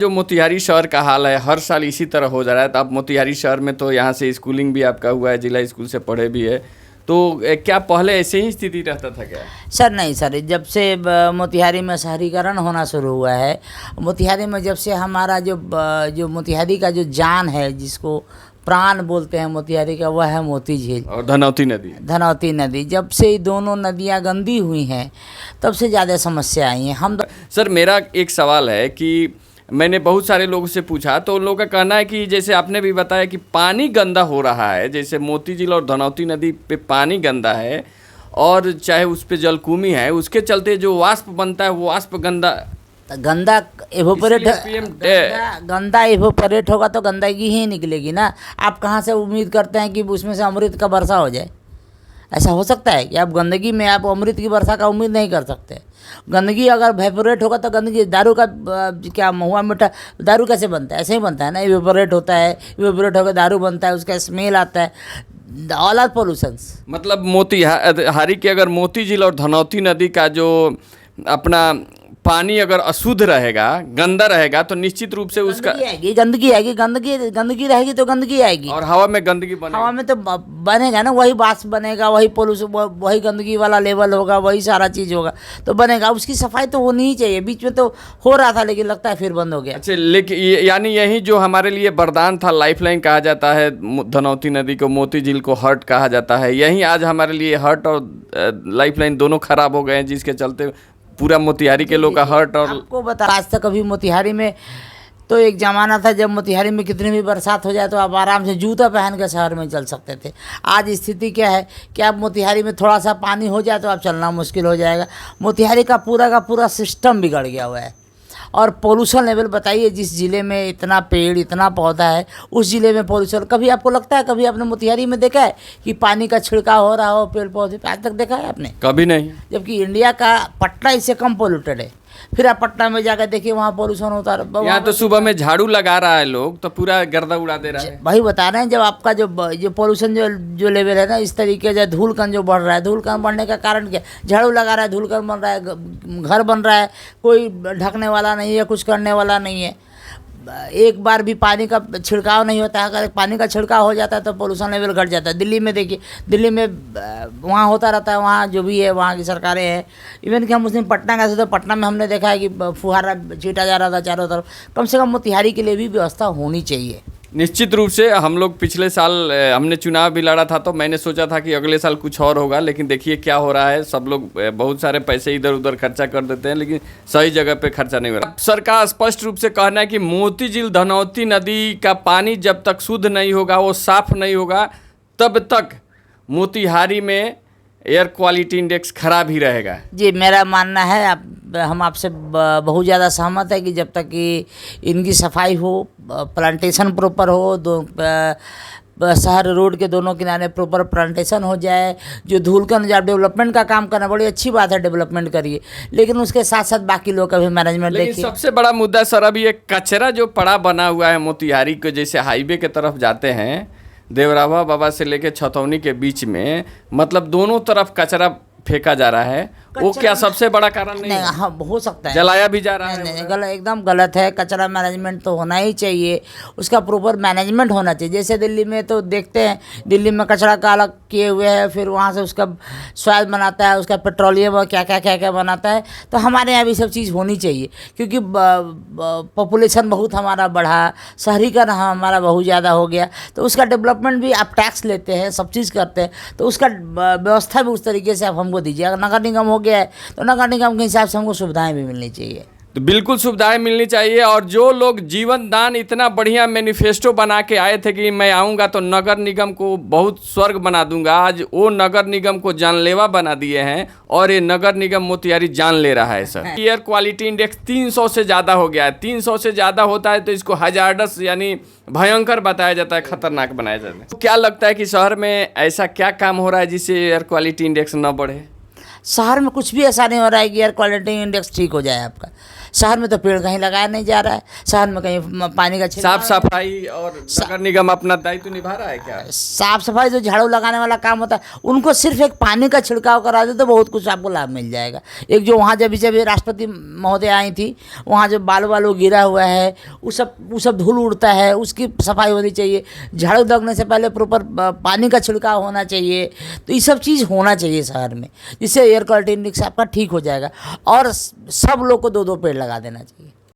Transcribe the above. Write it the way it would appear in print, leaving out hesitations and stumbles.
जो मोतिहारी शहर का हाल है हर साल इसी तरह हो जा रहा है। तो आप मोतिहारी शहर में तो यहाँ से स्कूलिंग भी आपका हुआ है, जिला स्कूल से पढ़े भी है, तो क्या पहले ऐसे ही स्थिति रहता था क्या? सर नहीं सर, जब से मोतिहारी में शहरीकरण होना शुरू हुआ है, मोतिहारी में जब से हमारा जो मोतिहारी का जो जान है, जिसको प्राण बोलते हैं मोतिहारी का, वह है मोती झील और धनौती नदी। धनौती नदी। जब से दोनों नदियाँ गंदी हुई हैं तब से ज़्यादा समस्या आई हैं। सर मेरा एक सवाल है कि मैंने बहुत सारे लोगों से पूछा तो उन लोगों का कहना है कि जैसे आपने भी बताया कि पानी गंदा हो रहा है, जैसे मोती झील और धनौती नदी पे पानी गंदा है और चाहे उस पे जलकुंभी है, उसके चलते जो वाष्प बनता है वो वाष्प गंदा एवोपरेट गंदा एवोपरेट होगा तो गंदगी ही निकलेगी ना। आप कहाँ से उम्मीद करते हैं कि उसमें से अमृत का वर्षा हो जाए? ऐसा हो सकता है कि आप गंदगी में आप अमृत की वर्षा का उम्मीद नहीं कर सकते। गंदगी अगर वेपोरेट होगा तो गंदगी, दारू का क्या महुआ मीठा दारू कैसे बनता है? ऐसे ही बनता है ना, वेपोरेट होता है, वेपोरेट होकर दारू बनता है, उसका स्मेल आता है। All are pollutions. मतलब मोतिहारी के अगर मोती झील और धनौती नदी का जो अपना पानी अगर अशुद्ध रहेगा, गंदा रहेगा, तो निश्चित रूप से उसका गंदगी आएगी। गंदगी रहेगी तो गंदगी आएगी और हवा में गंदगी बनेगा। हवा में तो बनेगा ना, वही वाष्प बनेगा, वही पोल्यूशन, वही गंदगी वाला लेवल होगा, वही सारा चीज़ होगा तो बनेगा। उसकी सफाई तो होनी ही चाहिए। बीच में तो हो रहा था लेकिन लगता है फिर बंद हो गया। अच्छा, लेकिन यानी यही जो हमारे लिए वरदान था, लाइफलाइन कहा जाता है धनौती नदी को, मोती झील को हर्ट कहा जाता है, यही आज हमारे लिए हर्ट और लाइफलाइन दोनों खराब हो गए हैं, जिसके चलते पूरा मोतिहारी के लोग का हर्ट। और आपको बता, आज तक अभी मोतिहारी में तो एक ज़माना था जब मोतिहारी में कितनी भी बरसात हो जाए तो आप आराम से जूता पहन के शहर में चल सकते थे। आज स्थिति क्या है कि आप मोतिहारी में थोड़ा सा पानी हो जाए तो आप चलना मुश्किल हो जाएगा। मोतिहारी का पूरा सिस्टम बिगड़ गया हुआ है। और पोल्यूशन लेवल बताइए, जिस ज़िले में इतना पेड़, इतना पौधा है, उस ज़िले में पोल्यूशन कभी आपको लगता है, कभी आपने मोतिहारी में देखा है कि पानी का छिड़काव हो रहा हो पेड़ पौधे पे? आज तक देखा है आपने? कभी नहीं। जबकि इंडिया का पटना इससे कम पोल्यूटेड है। फिर आप पटना में जाकर देखिए, वहाँ पोल्यूशन होता है। यहाँ तो सुबह में झाड़ू लगा रहा है लोग तो पूरा गर्दा उड़ा दे रहा है। वही बता रहे हैं, जब आपका जो पोल्यूशन जो लेवल है ना, इस तरीके से धूलकण जो बढ़ रहा है, धूलकण बढ़ने का कारण क्या? झाड़ू लगा रहा है, धूलकण बन रहा है, घर बन रहा है, कोई ढकने वाला नहीं है, कुछ करने वाला नहीं है। एक बार भी पानी का छिड़काव नहीं होता है। अगर पानी का छिड़काव हो जाता है तो पोल्यूशन लेवल घट जाता है। दिल्ली में देखिए, दिल्ली में वहाँ होता रहता है, वहाँ जो भी है वहाँ की सरकारें हैं। इवन कि हम उस दिन पटना गए थे तो पटना में हमने देखा है कि फुहारा छीटा जा रहा था चारों तरफ। कम से कम मोतिहारी के लिए भी व्यवस्था होनी चाहिए। निश्चित रूप से हम लोग पिछले साल हमने चुनाव भी लड़ा था तो मैंने सोचा था कि अगले साल कुछ और होगा, लेकिन देखिए क्या हो रहा है। सब लोग बहुत सारे पैसे इधर उधर खर्चा कर देते हैं लेकिन सही जगह पे खर्चा नहीं हो रहा। सरकार स्पष्ट रूप से कहना है कि मोती झील धनौती नदी का पानी जब तक शुद्ध नहीं होगा, वो साफ नहीं होगा, तब तक मोतिहारी में एयर क्वालिटी इंडेक्स खराब ही रहेगा। जी, मेरा मानना है, हम आपसे बहुत ज़्यादा सहमत है कि जब तक कि इनकी सफाई हो, प्लांटेशन प्रॉपर हो, शहर रोड के दोनों किनारे प्रॉपर प्लांटेशन हो जाए, जो धूलकण जब डेवलपमेंट का काम करना, बड़ी अच्छी बात है, डेवलपमेंट करिए, लेकिन उसके साथ साथ बाकी लोग का भी मैनेजमेंट देखिए। सबसे बड़ा मुद्दा सर अभी ये कचरा जो पड़ा बना हुआ है मोतिहारी को, जैसे हाईवे के तरफ जाते हैं देवरावा बाबा से लेके छतौनी के बीच में, मतलब दोनों तरफ कचरा फेंका जा रहा है। वो क्या सबसे बड़ा कारण नहीं है? हाँ, हो सकता है जलाया भी जा रहा है। नहीं, एकदम गलत है। कचरा मैनेजमेंट तो होना ही चाहिए, उसका प्रॉपर मैनेजमेंट होना चाहिए। जैसे दिल्ली में तो देखते हैं, दिल्ली में कचरा का अलग किए हुए है, फिर वहाँ से उसका स्वाद बनाता है, उसका पेट्रोलियम क्या क्या बनाता है। तो हमारे यहाँ भी सब चीज़ होनी चाहिए, क्योंकि पॉपुलेशन बहुत हमारा बढ़ा, शहरीकरण हमारा बहुत ज़्यादा हो गया, तो उसका डेवलपमेंट भी आप टैक्स लेते हैं, सब चीज़ करते हैं, तो उसका व्यवस्था भी उस तरीके से आप हमको दीजिए। अगर नगर निगम हो गया है तो नगर निगम के हिसाब से हमको सुविधाएं भी मिलनी चाहिए। तो बिल्कुल सुविधाएं मिलनी चाहिए। और जो लोग जीवन दान इतना बढ़िया मैनिफेस्टो बना के आए थे कि मैं आऊँगा तो नगर निगम को बहुत स्वर्ग बना दूंगा, आज वो नगर निगम को जानलेवा बना दिए हैं और ये नगर निगम मोतिहारी जान ले रहा है। सर एयर क्वालिटी इंडेक्स 300 से ज़्यादा हो गया है। 300 से ज़्यादा होता है तो इसको हजार्डस यानी भयंकर बताया जाता है, खतरनाक बनाया जाता है। तो क्या लगता है कि शहर में ऐसा क्या काम हो रहा है जिससे एयर क्वालिटी इंडेक्स न बढ़े? शहर में कुछ भी ऐसा नहीं हो रहा है कि एयर क्वालिटी इंडेक्स ठीक हो जाए आपका। शहर में तो पेड़ कहीं लगाया नहीं जा रहा है, शहर में कहीं पानी का साफ सफाई और नगर निगम अपना दायित्व निभा रहा है क्या? साफ सफाई जो झाड़ू लगाने वाला काम होता है, उनको सिर्फ एक पानी का छिड़काव करा दे तो बहुत कुछ आपको लाभ मिल जाएगा। एक जो वहाँ जब जब राष्ट्रपति महोदय आई थी, वहाँ जो बालू बालू गिरा हुआ है, वो सब धूल उड़ता है, उसकी सफाई होनी चाहिए। झाड़ू लगने से पहले प्रॉपर पानी का छिड़काव होना चाहिए। तो ये सब चीज़ होना चाहिए शहर में, जिससे एयर क्वालिटी इंडेक्स आपका ठीक हो जाएगा। और सब लोग को 2-2 पेड़ लगा देना चाहिए।